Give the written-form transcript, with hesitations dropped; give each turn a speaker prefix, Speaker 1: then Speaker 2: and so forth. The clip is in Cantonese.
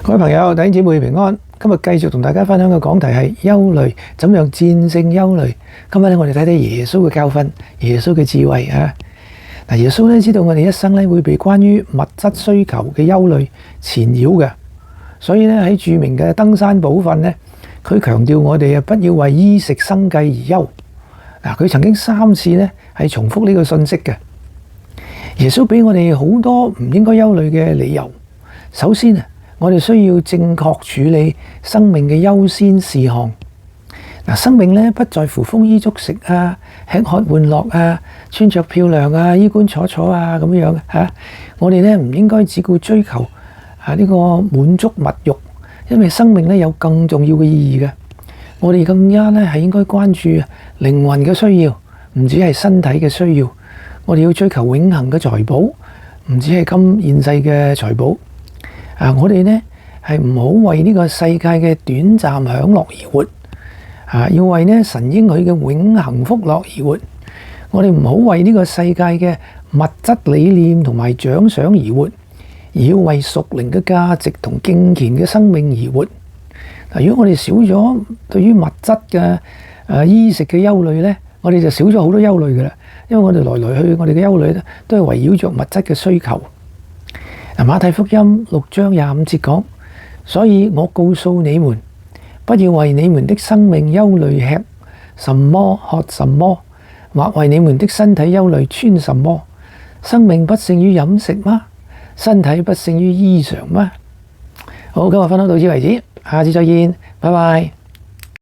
Speaker 1: 各位朋友、弟兄姊妹平安。今日繼續同大家分享嘅講題係憂慮，怎樣戰勝憂慮。今日咧，我哋睇睇耶穌嘅教訓，耶穌嘅智慧啊。嗱，耶穌咧知道我哋一生咧會被關於物質需求嘅憂慮纏繞嘅，所以咧喺著名嘅登山寶訓咧，佢強調我哋不要為衣食生計而憂。嗱，佢曾經3次咧係重複呢個信息嘅。耶穌俾我哋好多唔應該憂慮嘅理由。首先啊，我哋需要正確處理生命嘅優先事項。嗱，生命咧不在乎豐衣足食啊、吃喝玩樂啊、穿着漂亮啊、衣冠楚楚啊咁樣嚇。我哋咧唔應該只顧追求呢個滿足物慾，因為生命咧有更重要嘅意義嘅。我哋更加咧係應該關注靈魂嘅需要，唔止係身體嘅需要。我哋要追求永恆嘅財寶，唔止係今現世嘅財寶。我哋呢係唔好為呢個世界嘅短暫享樂而活，要為呢神應許嘅永恆福樂而活。我哋唔好為呢個世界嘅物質理念同埋獎賞而活，而要為屬靈嘅價值同敬虔嘅生命而活。如果我哋少咗對於物質嘅衣食嘅憂慮呢，我哋就少咗好多憂慮㗎喇。因為我哋來來去，我哋嘅憂慮都係圍繞着物質嘅需求。馬太福音6章25節講，所以我告訴你們，不要為你們的生命憂慮吃什麼喝什麼，或為你們的身體憂慮穿什麼。生命不勝於飲食嗎？身體不勝於衣裳嗎？好，今日分享到此為止，下次再見，拜拜。